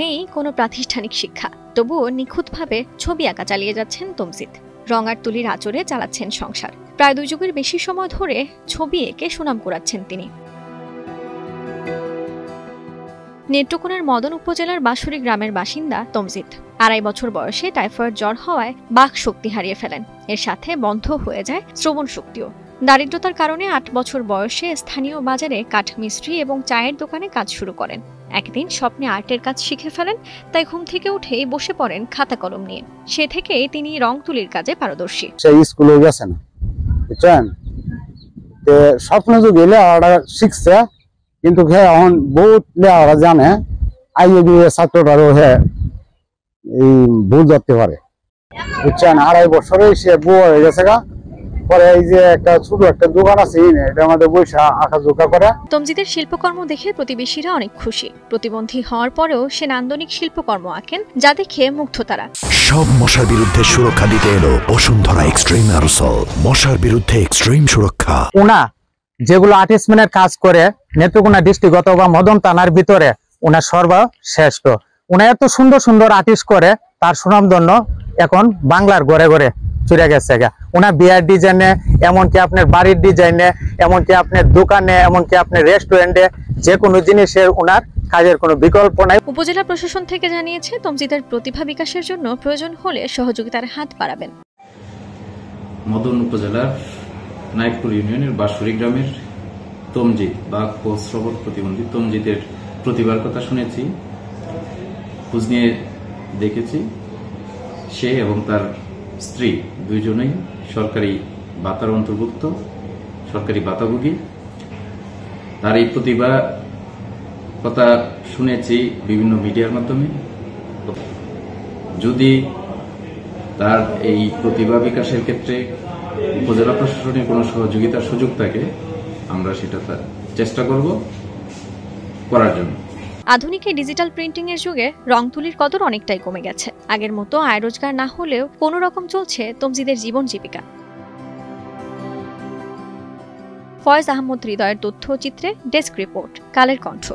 নেই কোনো প্রাতিষ্ঠানিক শিক্ষা, তবুও নিখুঁতভাবে ছবি আঁকা চালিয়ে যাচ্ছেন তমজিদ। রং আর তুলির আঁচড়ে চালাচ্ছেন সংসার। প্রায় 2 যুগের বেশি সময় ধরে ছবি এঁকে সুনাম কুড়াচ্ছেন তিনি। নেত্রকোনার মদন উপজেলার বাঁশরী গ্রামের বাসিন্দা তমজিদ 2.5 বছর বয়সে টাইফয়েড জ্বর হওয়ায় বাক শক্তি হারিয়ে ফেলেন। এর সাথে বন্ধ হয়ে যায় শ্রবণ শক্তিও। দারিদ্রতার কারণে 8 বছর বয়সে স্থানীয় বাজারে কাঠমিস্ত্রি এবং চায়ের দোকানে কাজ শুরু করেন। একদিন স্বপ্নে আর্টের কাজ শিখে ফেলেন, তাই ঘুম থেকে উঠেই বসে পড়েন খাতা কলম নিয়ে। সে থেকেই তিনি রং তুলির কাজে পারদর্শী। সেই স্কুলে গেছে না, বুঝছেন, স্বপ্ন যুগে লেখাটা শিখছে, কিন্তু এখন বহুত লেখাটা জানে। আইয়ে গিয়ে ছাত্রটারও এই ভুল ধরতে পারে, বুঝছেন। 2.5 বছরে সে বউ হয়ে গেছে গা। পরে এই যে একটা ছোট একটা দোকান আছে, এটা আমাদের বৈশা আঁকাঝোঁকা করে। তমজিদের শিল্পকর্ম দেখে প্রতিবেশীরা অনেক খুশি। প্রতিবন্ধী হওয়ার পরেও সে নান্দনিক শিল্পকর্ম আঁকেন, যা দেখে মুগ্ধ তারা। সব মশার বিরুদ্ধে সুরক্ষা দিতে এলো বসুন্ধরা এক্সট্রিম অ্যারোসল। মশার বিরুদ্ধে এক্সট্রিম সুরক্ষা। ওনা যেগুলো আর্টিস্টম্যানের কাজ করে নেত্রকোনা ডিস্ট্রিক্ট অথবা মদন থানার ভিতরে ওনার সর্বশ্রেষ্ঠ। ওনা এত সুন্দর সুন্দর আর্টিস্ট করে, তার সুনামধন্য এখন বাংলার ঘরে ঘরে চলে গেছে। ওনার বিয়ার ডিজাইনে, এমনকি আপনার বাড়ির ডিজাইনে, এমনকি আপনার দোকানে, এমনকি আপনার রেস্টুরেন্টে, যে কোনো জিনিসের ওনার কাজের কোনো বিকল্প নাই। উপজেলা প্রশাসন থেকে জানিয়েছে, তমজিদের প্রতিভা বিকাশের জন্য প্রয়োজন হলে সহযোগিতার হাত বাড়াবেন। মদন উপজেলার নাইটপুর ইউনিয়নের বাঁশরী গ্রামের তমজিদ বা শ্রবণ প্রতিবন্ধী তমজিদের প্রতিভার কথা শুনেছি, খোঁজ নিয়ে দেখেছি। সে এবং তার স্ত্রী দুইজনেই সরকারি ভাতার অন্তর্ভুক্ত, সরকারি ভাতাভোগী। তার এই প্রতিভা কথা শুনেছি বিভিন্ন মিডিয়ার মাধ্যমে। যদি তার এই প্রতিভা বিকাশের ক্ষেত্রে উপজেলা প্রশাসনের কোনো সহযোগিতার সুযোগ থাকে, আমরা সেটা চেষ্টা করব করার জন্য। আধুনিক এই ডিজিটাল প্রিন্টিং এর যুগে রং তুলির কদর অনেকটাই কমে গেছে। আগের মতো আয় রোজগার না হলেও কোনো রকম চলছে তমজিদের জীবন জীবিকা। ফয়েজ আহমদ হৃদয়ের তথ্যচিত্রে ডেস্ক রিপোর্ট, কালের কণ্ঠ।